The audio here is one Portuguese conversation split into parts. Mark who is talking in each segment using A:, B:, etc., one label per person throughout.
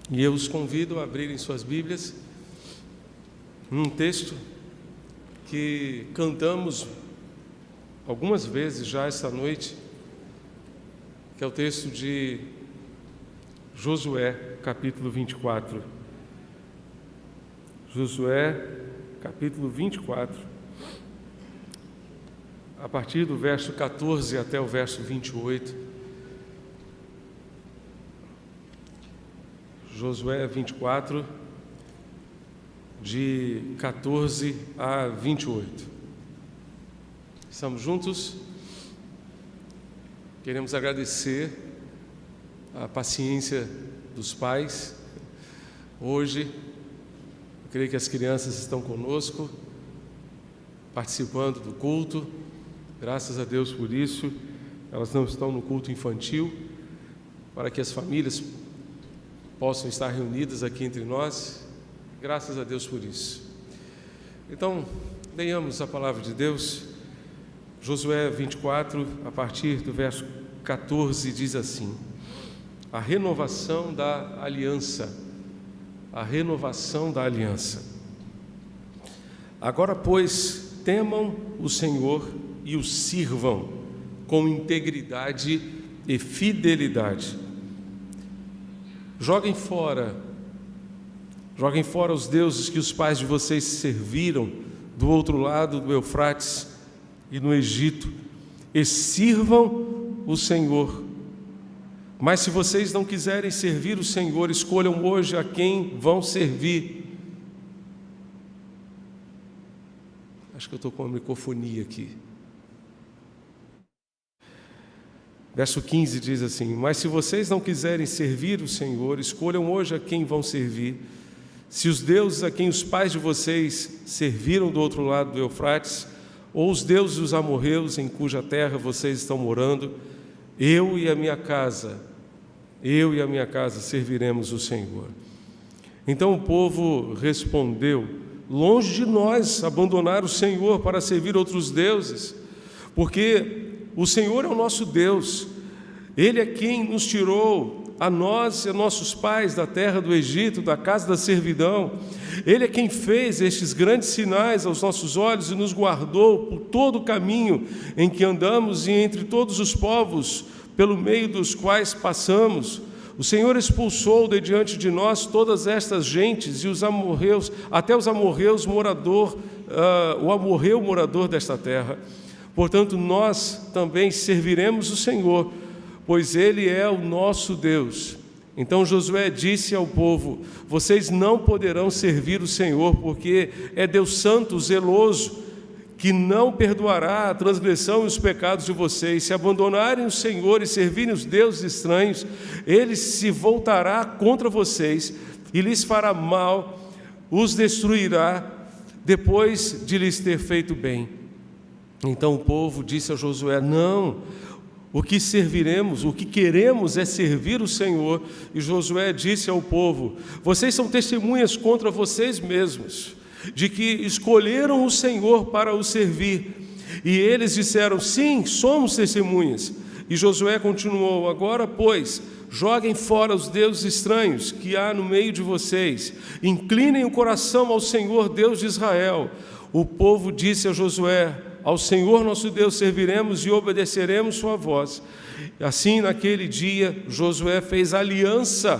A: E eu os convido a abrirem suas Bíblias num texto que cantamos algumas vezes já esta noite, que é o texto de Josué, capítulo 24. Josué, capítulo 24, a partir do verso 14 até o verso 28. Josué 24, de 14 a 28. Estamos juntos? Queremos agradecer a paciência dos pais. Hoje, eu creio que as crianças estão conosco, participando do culto. Graças a Deus por isso. Elas não estão no culto infantil, para que as famílias possam estar reunidas aqui entre nós. Graças a Deus por isso. Então, leiamos a palavra de Deus. Josué 24, a partir do verso 14, diz assim: a renovação da aliança. A renovação da aliança. Agora, pois, temam o Senhor e o sirvam com integridade e fidelidade. Joguem fora os deuses que os pais de vocês serviram do outro lado do Eufrates e no Egito, e sirvam o Senhor. Mas se vocês não quiserem servir o Senhor, escolham hoje a quem vão servir. Acho que eu estou com uma microfonia aqui. Verso 15 diz assim: mas se vocês não quiserem servir o Senhor, escolham hoje a quem vão servir. Se os deuses a quem os pais de vocês serviram do outro lado do Eufrates, ou os deuses dos amorreus em cuja terra vocês estão morando, eu e a minha casa serviremos o Senhor. Então o povo respondeu: longe de nós abandonar o Senhor para servir outros deuses, porque o Senhor é o nosso Deus. Ele é quem nos tirou, a nós e a nossos pais, da terra do Egito, da casa da servidão. Ele é quem fez estes grandes sinais aos nossos olhos e nos guardou por todo o caminho em que andamos e entre todos os povos pelo meio dos quais passamos. O Senhor expulsou de diante de nós todas estas gentes e os amorreus, até os amorreus o amorreu morador desta terra. Portanto, nós também serviremos o Senhor, pois Ele é o nosso Deus. Então Josué disse ao povo: vocês não poderão servir o Senhor, porque é Deus santo, zeloso, que não perdoará a transgressão e os pecados de vocês. Se abandonarem o Senhor e servirem os deuses estranhos, Ele se voltará contra vocês e lhes fará mal, os destruirá, depois de lhes ter feito bem. Então o povo disse a Josué: não, o que serviremos, o que queremos é servir o Senhor. E Josué disse ao povo: vocês são testemunhas contra vocês mesmos, de que escolheram o Senhor para o servir. E eles disseram: sim, somos testemunhas. E Josué continuou: agora, pois, joguem fora os deuses estranhos que há no meio de vocês, inclinem o coração ao Senhor, Deus de Israel. O povo disse a Josué: ao Senhor nosso Deus serviremos e obedeceremos sua voz. Assim, naquele dia, Josué fez aliança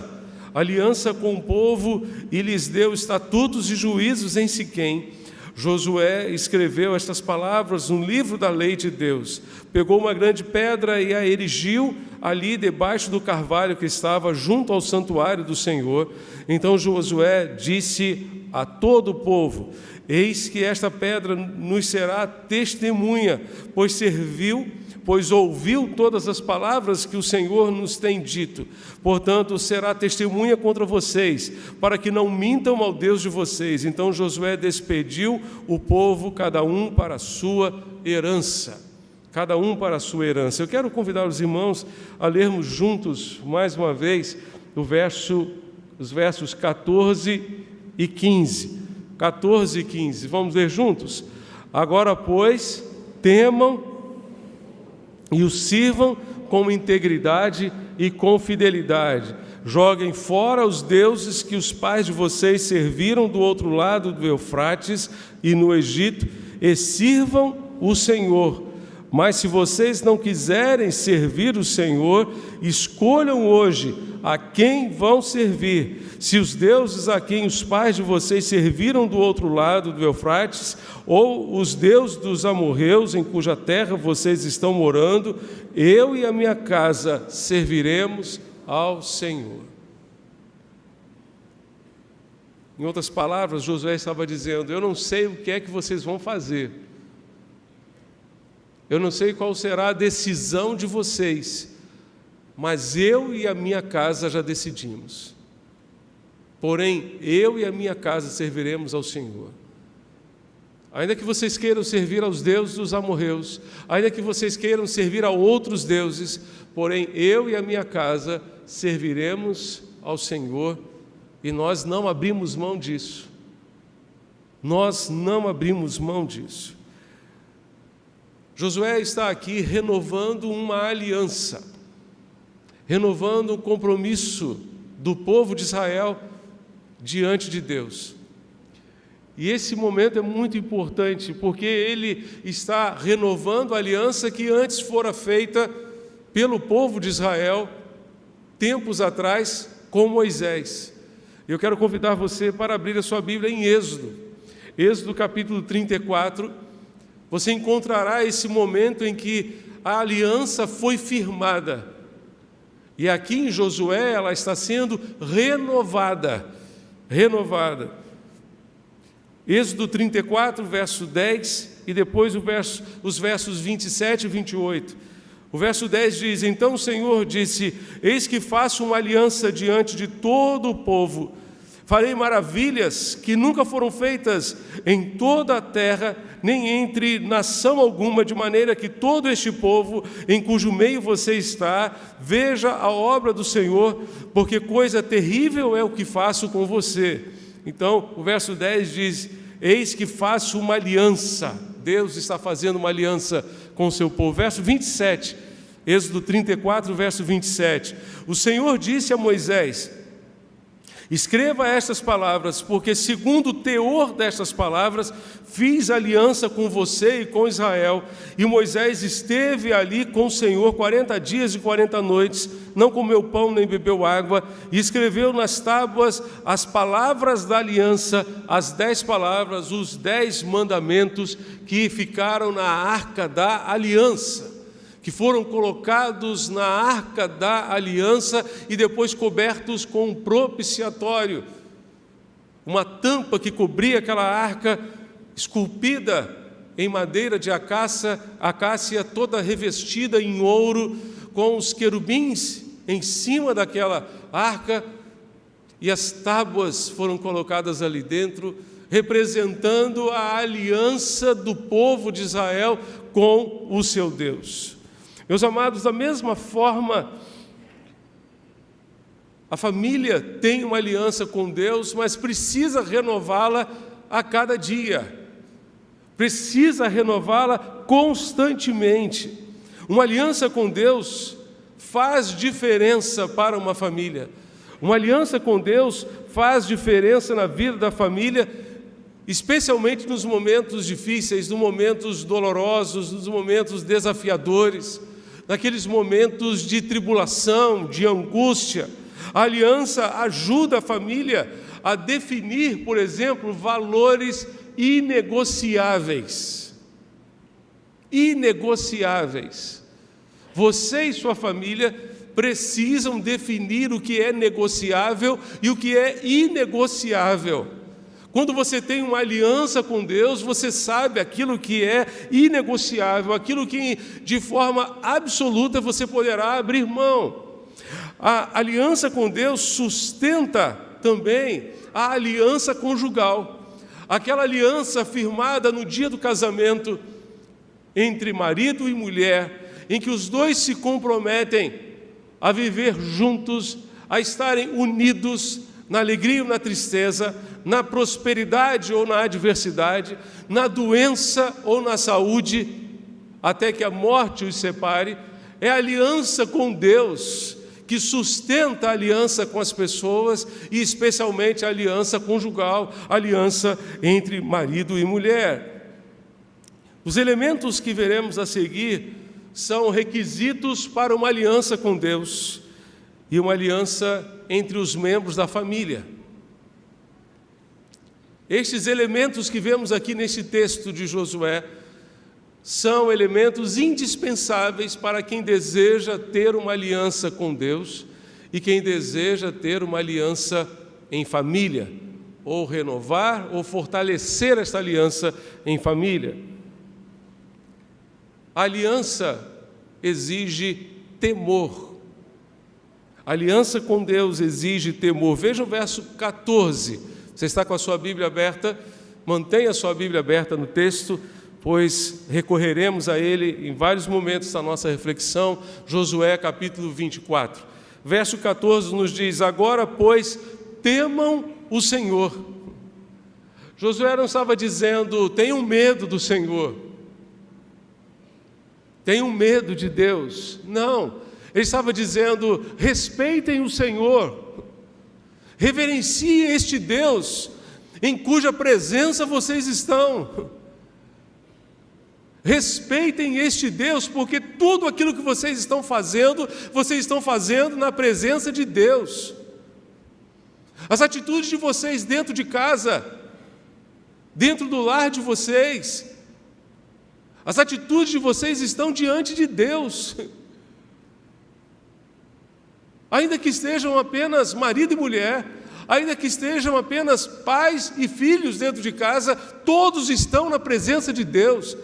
A: com o povo e lhes deu estatutos e juízos em Siquém. Josué escreveu estas palavras no livro da lei de Deus. Pegou uma grande pedra e a erigiu ali debaixo do carvalho que estava junto ao santuário do Senhor. Então Josué disse a todo o povo: eis que esta pedra nos será testemunha, pois ouviu todas as palavras que o Senhor nos tem dito. Portanto, será testemunha contra vocês, para que não mintam ao Deus de vocês. Então Josué despediu o povo, cada um para a sua herança. Cada um para a sua herança. Eu quero convidar os irmãos a lermos juntos, mais uma vez, os versos 14 e 15. 14 e 15, vamos ler juntos? Agora, pois, temam e o sirvam com integridade e com fidelidade. joguem fora os deuses que os pais de vocês serviram do outro lado do Eufrates e no Egito, e sirvam o Senhor. Mas se vocês não quiserem servir o Senhor, escolham hoje a quem vão servir. Se os deuses a quem os pais de vocês serviram do outro lado do Eufrates, ou os deuses dos amorreus em cuja terra vocês estão morando, eu e a minha casa serviremos ao Senhor. Em outras palavras, Josué estava dizendo: eu não sei o que é que vocês vão fazer, eu não sei qual será a decisão de vocês, mas eu e a minha casa já decidimos. Porém, eu e a minha casa serviremos ao Senhor. Ainda que vocês queiram servir aos deuses dos amorreus, ainda que vocês queiram servir a outros deuses, porém, eu e a minha casa serviremos ao Senhor, e nós não abrimos mão disso. Nós não abrimos mão disso. Josué está aqui renovando uma aliança, renovando um compromisso do povo de Israel diante de Deus. E esse momento é muito importante, porque ele está renovando a aliança que antes fora feita pelo povo de Israel, tempos atrás, com Moisés. Eu quero convidar você para abrir a sua Bíblia em Êxodo capítulo 34, você encontrará esse momento em que a aliança foi firmada. E aqui em Josué ela está sendo renovada. Êxodo 34, verso 10, e depois os versos 27 e 28. O verso 10 diz: então o Senhor disse: eis que faço uma aliança diante de todo o povo. Farei maravilhas que nunca foram feitas em toda a terra, nem entre nação alguma, de maneira que todo este povo, em cujo meio você está, veja a obra do Senhor, porque coisa terrível é o que faço com você. Então, o verso 10 diz: eis que faço uma aliança. Deus está fazendo uma aliança com o seu povo. Verso 27, Êxodo 34, verso 27. O Senhor disse a Moisés: escreva estas palavras, porque segundo o teor destas palavras, fiz aliança com você e com Israel. E Moisés esteve ali com o Senhor 40 dias e 40 noites, não comeu pão nem bebeu água, e escreveu nas tábuas as palavras da aliança, as 10 palavras, os 10 mandamentos que ficaram na arca da aliança, que foram colocados na arca da aliança e depois cobertos com um propiciatório, uma tampa que cobria aquela arca, esculpida em madeira de acácia, toda revestida em ouro, com os querubins em cima daquela arca, e as tábuas foram colocadas ali dentro, representando a aliança do povo de Israel com o seu Deus. Meus amados, da mesma forma, a família tem uma aliança com Deus, mas precisa renová-la a cada dia, precisa renová-la constantemente. Uma aliança com Deus faz diferença para uma família. Uma aliança com Deus faz diferença na vida da família, especialmente nos momentos difíceis, nos momentos dolorosos, nos momentos desafiadores, naqueles momentos de tribulação, de angústia. A aliança ajuda a família a definir, por exemplo, valores inegociáveis. Inegociáveis. Você e sua família precisam definir o que é negociável e o que é inegociável. Quando você tem uma aliança com Deus, você sabe aquilo que é inegociável, aquilo que de forma absoluta você poderá abrir mão. A aliança com Deus sustenta também a aliança conjugal, aquela aliança firmada no dia do casamento entre marido e mulher, em que os dois se comprometem a viver juntos, a estarem unidos na alegria ou na tristeza, na prosperidade ou na adversidade, na doença ou na saúde, até que a morte os separe. É a aliança com Deus que sustenta a aliança com as pessoas e especialmente a aliança conjugal, a aliança entre marido e mulher. Os elementos que veremos a seguir são requisitos para uma aliança com Deus e uma aliança entre os membros da família. Estes elementos que vemos aqui neste texto de Josué são elementos indispensáveis para quem deseja ter uma aliança com Deus e quem deseja ter uma aliança em família, ou renovar ou fortalecer esta aliança em família. A aliança exige temor. A aliança com Deus exige temor. Veja o verso 14. Você está com a sua Bíblia aberta? Mantenha a sua Bíblia aberta no texto, pois recorreremos a ele em vários momentos da nossa reflexão. Josué capítulo 24. Verso 14 nos diz: agora, pois, temam o Senhor. Josué não estava dizendo, tenham medo do Senhor, tenham medo de Deus. Não, ele estava dizendo, respeitem o Senhor, reverenciem este Deus em cuja presença vocês estão. Respeitem este Deus, porque tudo aquilo que vocês estão fazendo na presença de Deus. As atitudes de vocês dentro de casa, dentro do lar de vocês, as atitudes de vocês estão diante de Deus. Ainda que estejam apenas marido e mulher, ainda que estejam apenas pais e filhos dentro de casa, todos estão na presença de Deus.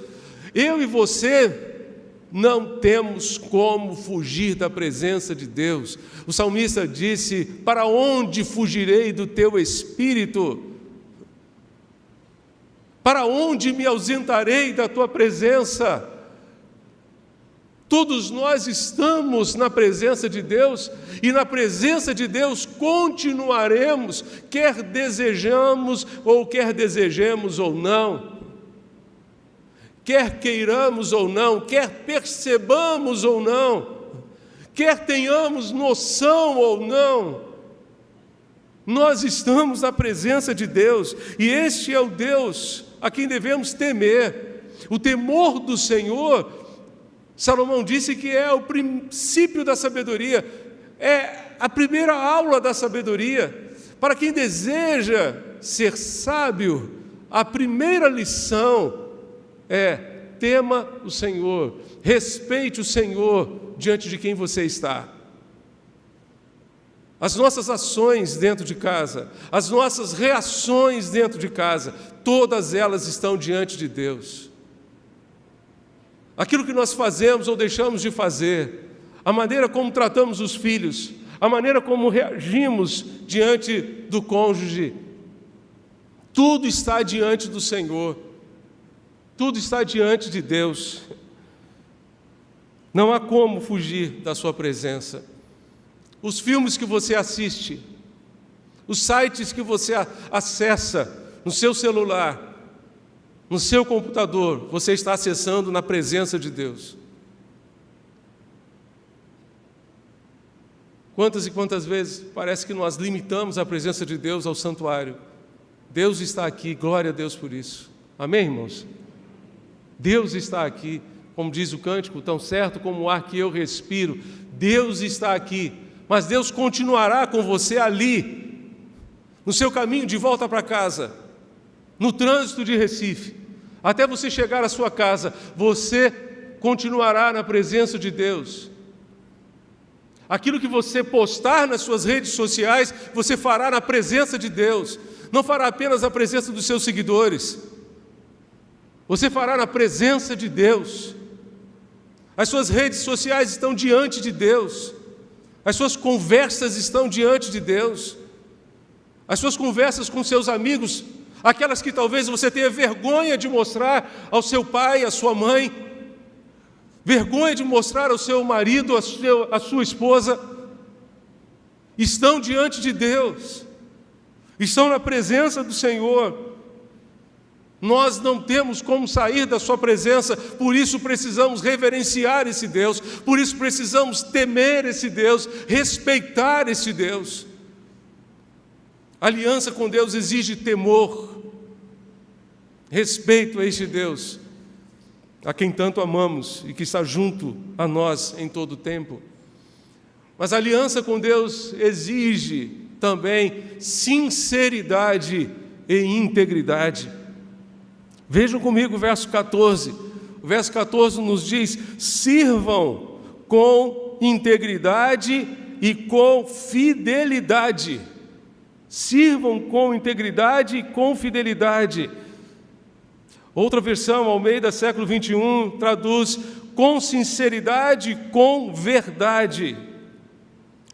A: Eu e você não temos como fugir da presença de Deus. O salmista disse, para onde fugirei do teu Espírito? Para onde me ausentarei da tua presença? Todos nós estamos na presença de Deus, e na presença de Deus continuaremos, quer desejamos ou não. Quer queiramos ou não, quer percebamos ou não, quer tenhamos noção ou não, nós estamos na presença de Deus, e este é o Deus a quem devemos temer. O temor do Senhor, Salomão disse que é o princípio da sabedoria, é a primeira aula da sabedoria. Para quem deseja ser sábio, a primeira lição tema o Senhor, respeite o Senhor diante de quem você está. As nossas ações dentro de casa, as nossas reações dentro de casa, todas elas estão diante de Deus. Aquilo que nós fazemos ou deixamos de fazer, a maneira como tratamos os filhos, a maneira como reagimos diante do cônjuge, tudo está diante do Senhor. Tudo está diante de Deus. Não há como fugir da sua presença. Os filmes que você assiste, os sites que você acessa no seu celular, no seu computador, você está acessando na presença de Deus. Quantas e quantas vezes parece que nós limitamos a presença de Deus ao santuário. Deus está aqui, glória a Deus por isso. Amém, irmãos? Deus está aqui, como diz o cântico, tão certo como o ar que eu respiro. Deus está aqui, mas Deus continuará com você ali, no seu caminho de volta para casa, no trânsito de Recife, até você chegar à sua casa, você continuará na presença de Deus. Aquilo que você postar nas suas redes sociais, você fará na presença de Deus, não fará apenas na presença dos seus seguidores. Você fará na presença de Deus. As suas redes sociais estão diante de Deus. As suas conversas estão diante de Deus. As suas conversas com seus amigos, aquelas que talvez você tenha vergonha de mostrar ao seu pai, à sua mãe, vergonha de mostrar ao seu marido, à sua esposa, estão diante de Deus. Estão na presença do Senhor. Nós não temos como sair da sua presença, por isso precisamos reverenciar esse Deus, por isso precisamos temer esse Deus, respeitar esse Deus. A aliança com Deus exige temor, respeito a este Deus, a quem tanto amamos e que está junto a nós em todo o tempo. Mas a aliança com Deus exige também sinceridade e integridade. Vejam comigo o verso 14. O verso 14 nos diz: sirvam com integridade e com fidelidade. Sirvam com integridade e com fidelidade. Outra versão, Almeida, século 21, traduz: com sinceridade e com verdade.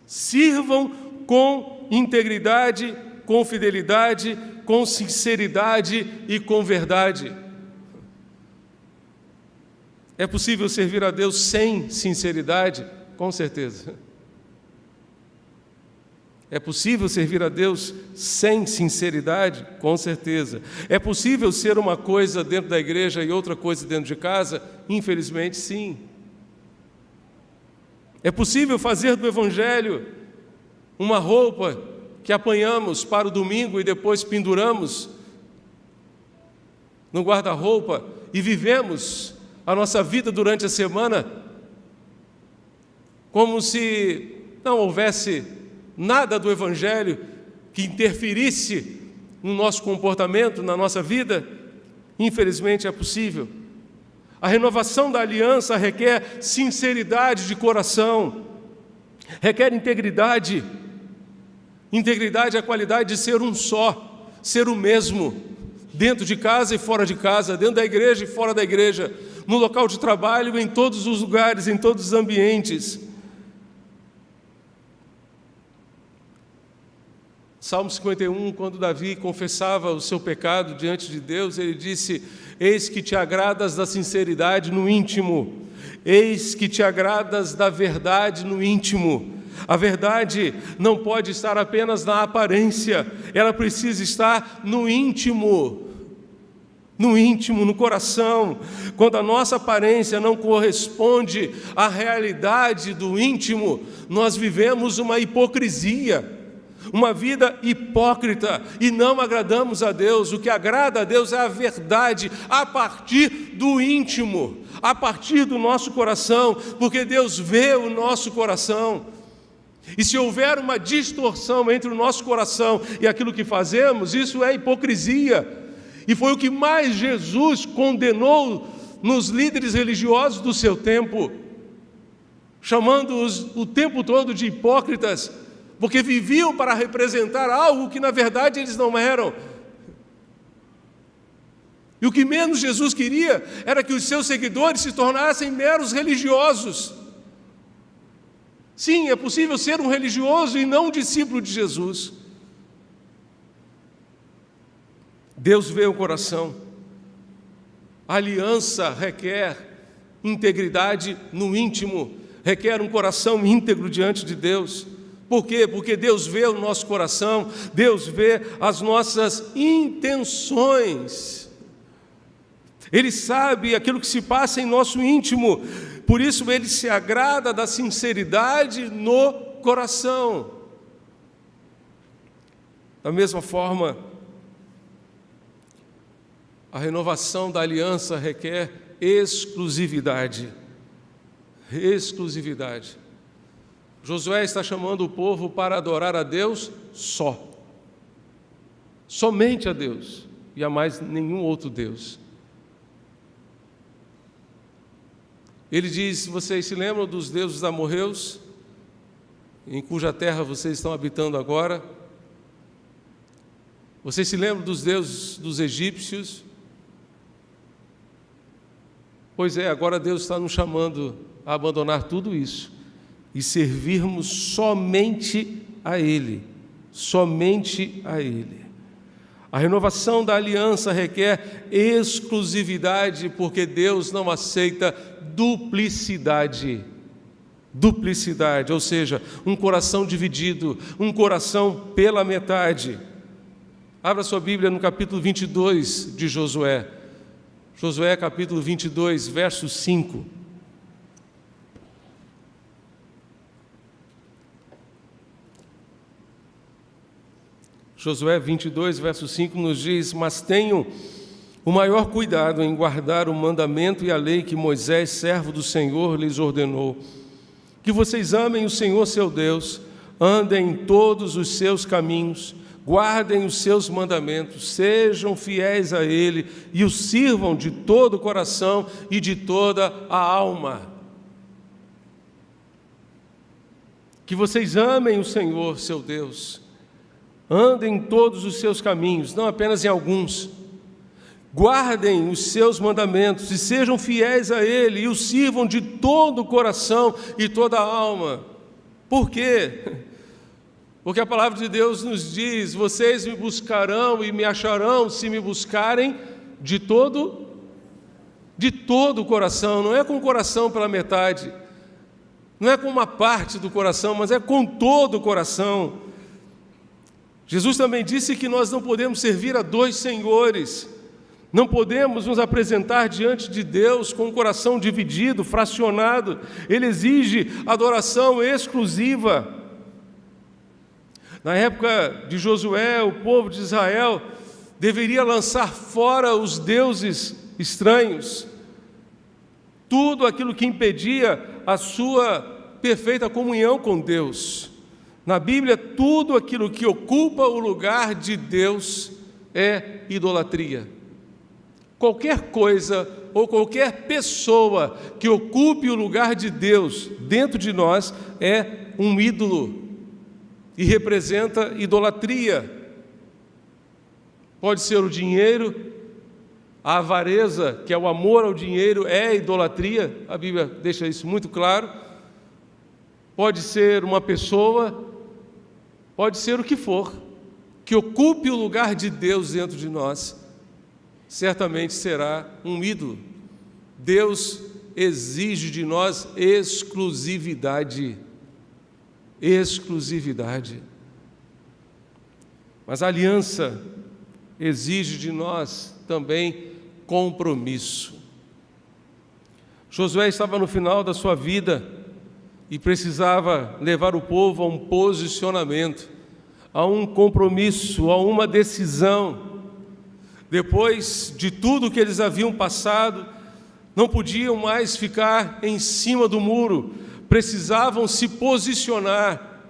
A: Sirvam com integridade, com fidelidade, com sinceridade e com verdade. É possível servir a Deus sem sinceridade? Com certeza. É possível servir a Deus sem sinceridade? Com certeza. É possível ser uma coisa dentro da igreja e outra coisa dentro de casa? Infelizmente, sim. É possível fazer do Evangelho uma roupa que apanhamos para o domingo e depois penduramos no guarda-roupa e vivemos a nossa vida durante a semana como se não houvesse nada do Evangelho que interferisse no nosso comportamento, na nossa vida? Infelizmente é possível. A renovação da aliança requer sinceridade de coração, requer integridade. Integridade é a qualidade de ser um só, ser o mesmo, dentro de casa e fora de casa, dentro da igreja e fora da igreja, no local de trabalho, em todos os lugares, em todos os ambientes. Salmo 51, quando Davi confessava o seu pecado diante de Deus, ele disse: eis que te agradas da sinceridade no íntimo, eis que te agradas da verdade no íntimo. A verdade não pode estar apenas na aparência, ela precisa estar no íntimo, no coração. Quando a nossa aparência não corresponde à realidade do íntimo, nós vivemos uma hipocrisia, uma vida hipócrita e não agradamos a Deus. O que agrada a Deus é a verdade a partir do íntimo, a partir do nosso coração, porque Deus vê o nosso coração. E se houver uma distorção entre o nosso coração e aquilo que fazemos, isso é hipocrisia. E foi o que mais Jesus condenou nos líderes religiosos do seu tempo, chamando-os o tempo todo de hipócritas, porque viviam para representar algo que na verdade eles não eram. E o que menos Jesus queria era que os seus seguidores se tornassem meros religiosos. Sim, é possível ser um religioso e não um discípulo de Jesus. Deus vê o coração. A aliança requer integridade no íntimo, requer um coração íntegro diante de Deus. Por quê? Porque Deus vê o nosso coração, Deus vê as nossas intenções. Ele sabe aquilo que se passa em nosso íntimo, por isso Ele se agrada da sinceridade no coração. Da mesma forma, a renovação da aliança requer exclusividade. Exclusividade. Josué está chamando o povo para adorar a Deus só. Somente a Deus e a mais nenhum outro Deus. Ele diz: vocês se lembram dos deuses amorreus, em cuja terra vocês estão habitando agora? Vocês se lembram dos deuses dos egípcios? Pois é, agora Deus está nos chamando a abandonar tudo isso e servirmos somente a Ele, somente a Ele. A renovação da aliança requer exclusividade, porque Deus não aceita duplicidade. Duplicidade, ou seja, um coração dividido, um coração pela metade. Abra sua Bíblia no capítulo 22 de Josué. Josué, capítulo 22, verso 5. Josué 22, verso 5 nos diz: mas tenham o maior cuidado em guardar o mandamento e a lei que Moisés, servo do Senhor, lhes ordenou. Que vocês amem o Senhor seu Deus, andem em todos os seus caminhos, guardem os seus mandamentos, sejam fiéis a Ele e o sirvam de todo o coração e de toda a alma. Que vocês amem o Senhor seu Deus, andem em todos os seus caminhos, não apenas em alguns. Guardem os seus mandamentos e sejam fiéis a Ele e o sirvam de todo o coração e toda a alma. Por quê? Porque a palavra de Deus nos diz: vocês me buscarão e me acharão se me buscarem de todo o coração. Não é com o coração pela metade, não é com uma parte do coração, mas é com todo o coração. Jesus também disse que nós não podemos servir a dois senhores. Não podemos nos apresentar diante de Deus com o coração dividido, fracionado. Ele exige adoração exclusiva. Na época de Josué, o povo de Israel deveria lançar fora os deuses estranhos, tudo aquilo que impedia a sua perfeita comunhão com Deus. Na Bíblia, tudo aquilo que ocupa o lugar de Deus é idolatria. Qualquer coisa ou qualquer pessoa que ocupe o lugar de Deus dentro de nós é um ídolo e representa idolatria. Pode ser o dinheiro, a avareza, que é o amor ao dinheiro, é idolatria, a Bíblia deixa isso muito claro. Pode ser uma pessoa, pode ser o que for, que ocupe o lugar de Deus dentro de nós, certamente será um ídolo. Deus exige de nós exclusividade. Exclusividade. Mas a aliança exige de nós também compromisso. Josué estava no final da sua vida e precisava levar o povo a um posicionamento, a um compromisso, a uma decisão. Depois de tudo que eles haviam passado, não podiam mais ficar em cima do muro, precisavam se posicionar.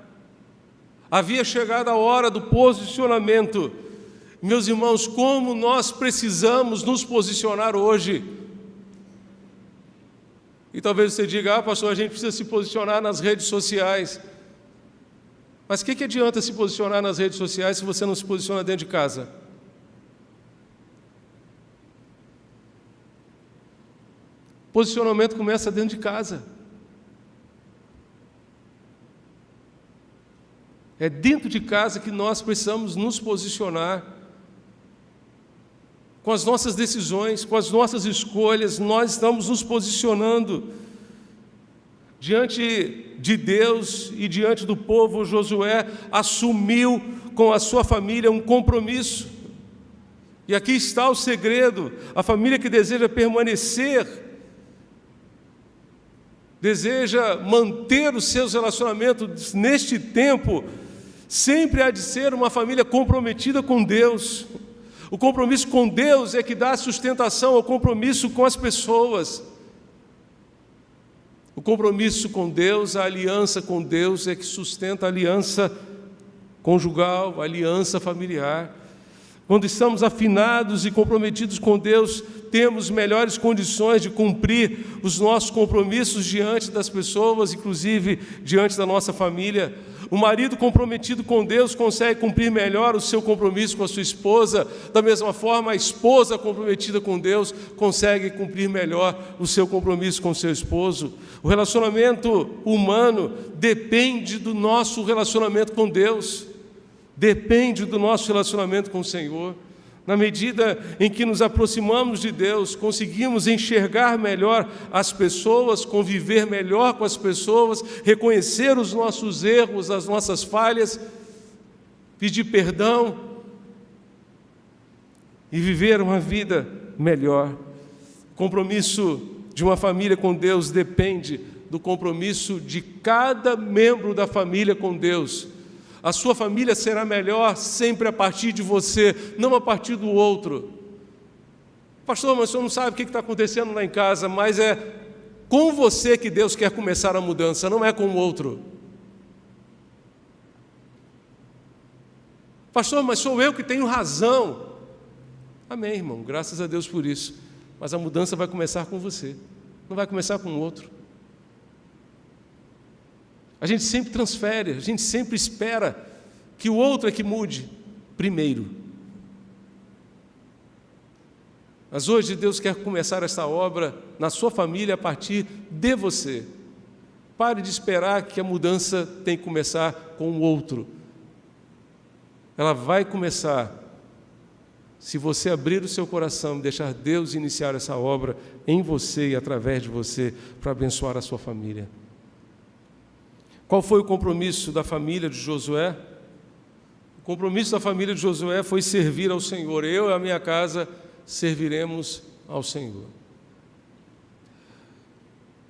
A: Havia chegado a hora do posicionamento. Meus irmãos, como nós precisamos nos posicionar hoje. E talvez você diga: pastor, a gente precisa se posicionar nas redes sociais. Mas o que adianta se posicionar nas redes sociais se você não se posiciona dentro de casa? Posicionamento começa dentro de casa. É dentro de casa que nós precisamos nos posicionar. Com as nossas decisões, com as nossas escolhas, nós estamos nos posicionando. Diante de Deus e diante do povo, Josué assumiu com a sua família um compromisso. E aqui está o segredo: a família que deseja permanecer, deseja manter os seus relacionamentos neste tempo, sempre há de ser uma família comprometida com Deus. O compromisso com Deus é que dá sustentação ao compromisso com as pessoas. O compromisso com Deus, a aliança com Deus é que sustenta a aliança conjugal, a aliança familiar. Quando estamos afinados e comprometidos com Deus, temos melhores condições de cumprir os nossos compromissos diante das pessoas, inclusive diante da nossa família. O marido comprometido com Deus consegue cumprir melhor o seu compromisso com a sua esposa. Da mesma forma, a esposa comprometida com Deus consegue cumprir melhor o seu compromisso com o seu esposo. O relacionamento humano depende do nosso relacionamento com Deus. Depende do nosso relacionamento com o Senhor. Na medida em que nos aproximamos de Deus, conseguimos enxergar melhor as pessoas, conviver melhor com as pessoas, reconhecer os nossos erros, as nossas falhas, pedir perdão e viver uma vida melhor. O compromisso de uma família com Deus depende do compromisso de cada membro da família com Deus. A sua família será melhor sempre a partir de você, não a partir do outro. Pastor, mas o senhor não sabe o que está acontecendo lá em casa, mas é com você que Deus quer começar a mudança, não é com o outro. Pastor, mas sou eu que tenho razão. Amém, irmão, graças a Deus por isso. Mas a mudança vai começar com você, não vai começar com o outro. A gente sempre transfere, a gente sempre espera que o outro é que mude primeiro. Mas hoje Deus quer começar essa obra na sua família a partir de você. Pare de esperar que a mudança tem que começar com o outro. Ela vai começar se você abrir o seu coração e deixar Deus iniciar essa obra em você e através de você para abençoar a sua família. Qual foi o compromisso da família de Josué? O compromisso da família de Josué foi servir ao Senhor. Eu e a minha casa serviremos ao Senhor.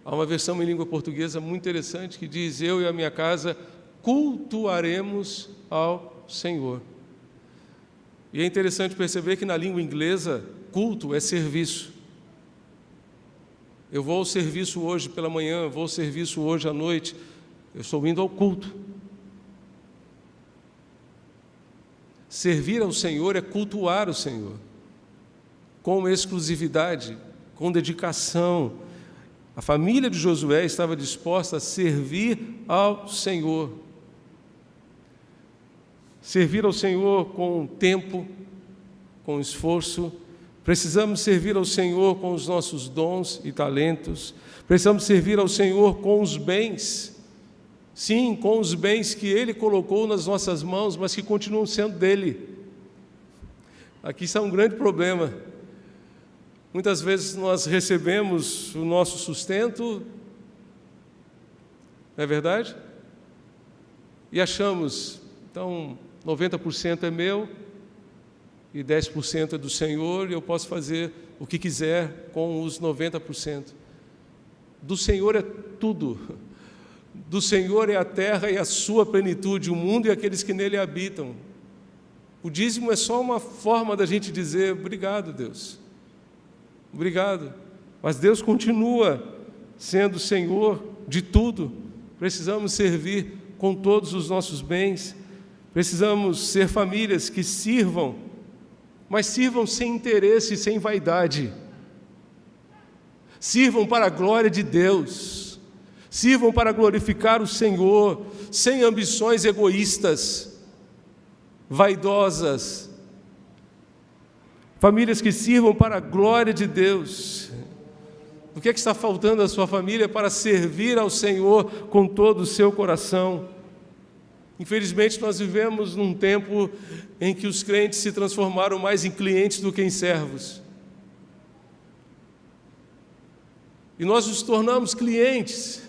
A: Há uma versão em língua portuguesa muito interessante que diz: eu e a minha casa cultuaremos ao Senhor. E é interessante perceber que na língua inglesa, culto é serviço. Eu vou ao serviço hoje pela manhã, vou ao serviço hoje à noite, eu estou indo ao culto. Servir ao Senhor é cultuar o Senhor, com exclusividade, com dedicação. A família de Josué estava disposta a servir ao Senhor. Servir ao Senhor com tempo, com esforço. Precisamos servir ao Senhor com os nossos dons e talentos. Precisamos servir ao Senhor com os bens. Sim, com os bens que Ele colocou nas nossas mãos, mas que continuam sendo dele. Aqui está um grande problema. Muitas vezes nós recebemos o nosso sustento, não é verdade? E achamos, então, 90% é meu e 10% é do Senhor, e eu posso fazer o que quiser com os 90%. Do Senhor é tudo. Do Senhor é a terra e a sua plenitude, o mundo e aqueles que nele habitam. O dízimo é só uma forma da gente dizer: obrigado, Deus. Obrigado. Mas Deus continua sendo Senhor de tudo. Precisamos servir com todos os nossos bens. Precisamos ser famílias que sirvam, mas sirvam sem interesse e sem vaidade. Sirvam para a glória de Deus. Sirvam para glorificar o Senhor, sem ambições egoístas, vaidosas. Famílias que sirvam para a glória de Deus. O que é que está faltando à sua família para servir ao Senhor com todo o seu coração? Infelizmente, nós vivemos num tempo em que os crentes se transformaram mais em clientes do que em servos. E nós nos tornamos clientes.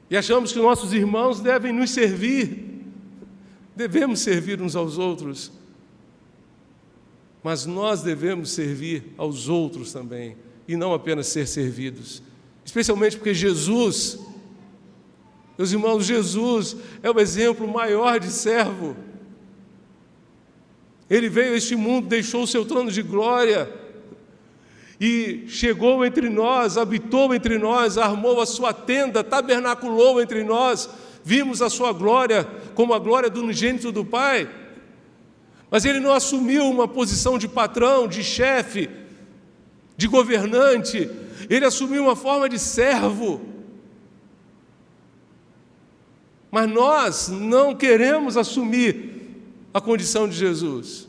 A: E achamos que nossos irmãos devem nos servir. Devemos servir uns aos outros. Mas nós devemos servir aos outros também, e não apenas ser servidos. Especialmente porque Jesus, meus irmãos, Jesus é o exemplo maior de servo. Ele veio a este mundo, deixou o seu trono de glória e chegou entre nós, habitou entre nós, armou a sua tenda, tabernaculou entre nós. Vimos a sua glória como a glória do unigênito do Pai. Mas ele não assumiu uma posição de patrão, de chefe, de governante. Ele assumiu uma forma de servo. Mas nós não queremos assumir a condição de Jesus.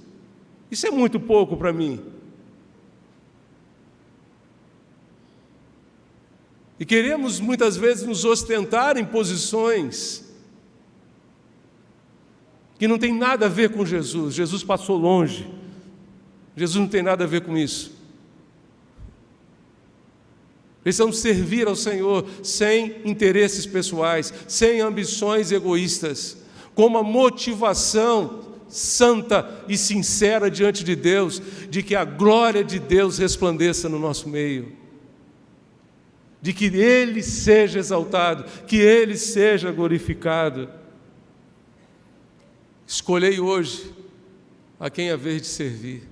A: Isso é muito pouco para mim. E queremos muitas vezes nos ostentar em posições que não tem nada a ver com Jesus. Jesus passou longe. Jesus não tem nada a ver com isso. Precisamos servir ao Senhor sem interesses pessoais, sem ambições egoístas, com uma motivação santa e sincera diante de Deus, de que a glória de Deus resplandeça no nosso meio, de que Ele seja exaltado, que Ele seja glorificado. Escolhei hoje a quem haver de servir.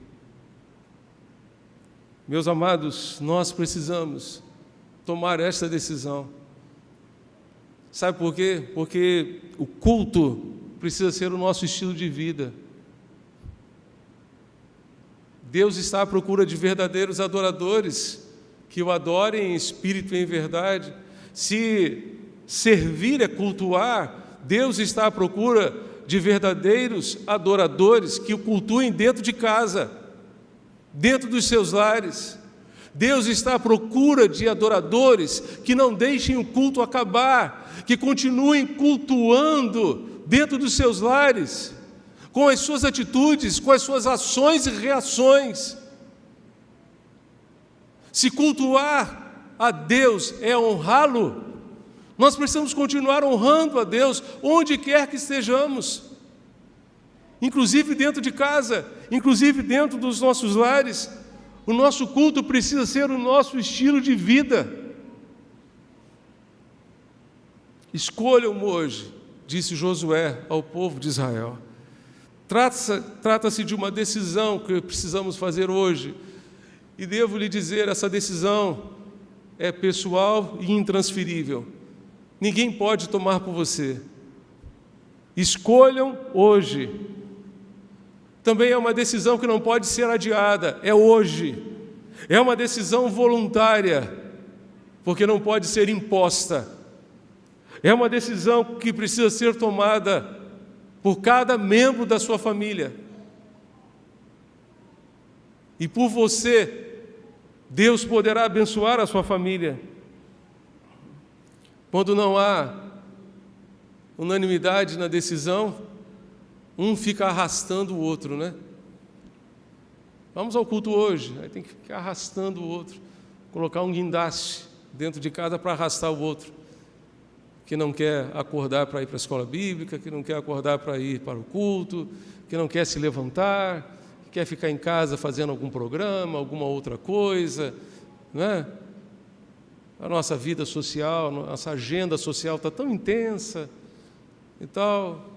A: Meus amados, nós precisamos tomar esta decisão. Sabe por quê? Porque o culto precisa ser o nosso estilo de vida. Deus está à procura de verdadeiros adoradores, que o adorem em espírito e em verdade. Se servir é cultuar, Deus está à procura de verdadeiros adoradores que o cultuem dentro de casa, dentro dos seus lares. Deus está à procura de adoradores que não deixem o culto acabar, que continuem cultuando dentro dos seus lares, com as suas atitudes, com as suas ações e reações. Se cultuar a Deus é honrá-lo, nós precisamos continuar honrando a Deus onde quer que estejamos, inclusive dentro de casa, inclusive dentro dos nossos lares. O nosso culto precisa ser o nosso estilo de vida. Escolham hoje, disse Josué ao povo de Israel. Trata-se de uma decisão que precisamos fazer hoje. E devo lhe dizer, essa decisão é pessoal e intransferível. Ninguém pode tomar por você. Escolham hoje. Também é uma decisão que não pode ser adiada, é hoje. É uma decisão voluntária, porque não pode ser imposta. É uma decisão que precisa ser tomada por cada membro da sua família. E por você, Deus poderá abençoar a sua família. Quando não há unanimidade na decisão, um fica arrastando o outro, né? Vamos ao culto hoje, aí tem que ficar arrastando o outro, colocar um guindaste dentro de casa para arrastar o outro, que não quer acordar para ir para a escola bíblica, que não quer acordar para ir para o culto, que não quer se levantar, que quer ficar em casa fazendo algum programa, alguma outra coisa, né? A nossa vida social, nossa agenda social está tão intensa e tal.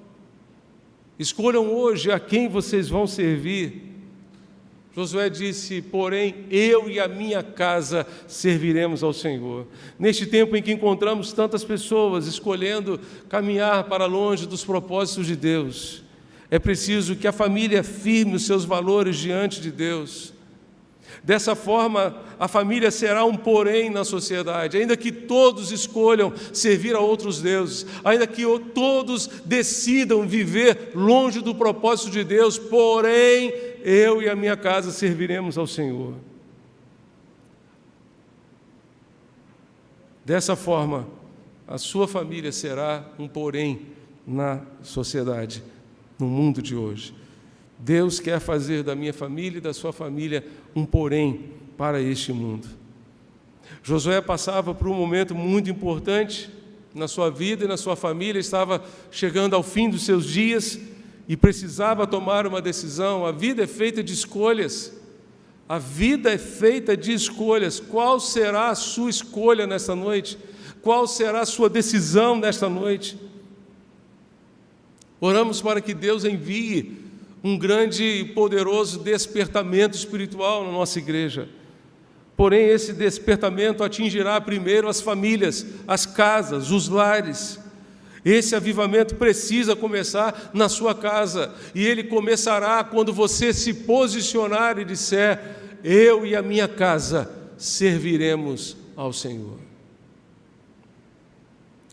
A: Escolham hoje a quem vocês vão servir. Josué disse, porém, eu e a minha casa serviremos ao Senhor. Neste tempo em que encontramos tantas pessoas escolhendo caminhar para longe dos propósitos de Deus, é preciso que a família firme os seus valores diante de Deus. Dessa forma, a família será um porém na sociedade, ainda que todos escolham servir a outros deuses, ainda que todos decidam viver longe do propósito de Deus, porém, eu e a minha casa serviremos ao Senhor. Dessa forma, a sua família será um porém na sociedade, no mundo de hoje. Deus quer fazer da minha família e da sua família um porém para este mundo. Josué passava por um momento muito importante na sua vida e na sua família, estava chegando ao fim dos seus dias e precisava tomar uma decisão. A vida é feita de escolhas. A vida é feita de escolhas. Qual será a sua escolha nesta noite? Qual será a sua decisão nesta noite? Oramos para que Deus envie um grande e poderoso despertamento espiritual na nossa igreja. Porém, esse despertamento atingirá primeiro as famílias, as casas, os lares. Esse avivamento precisa começar na sua casa, e ele começará quando você se posicionar e disser, eu e a minha casa serviremos ao Senhor.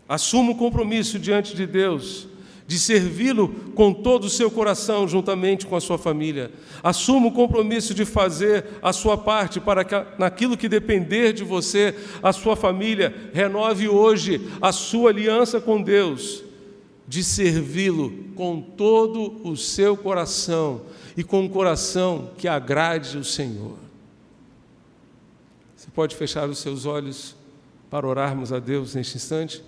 A: Assuma o compromisso diante de Deus, de servi-lo com todo o seu coração, juntamente com a sua família. Assuma o compromisso de fazer a sua parte para que, naquilo que depender de você, a sua família renove hoje a sua aliança com Deus, de servi-lo com todo o seu coração e com um coração que agrade o Senhor. Você pode fechar os seus olhos para orarmos a Deus neste instante?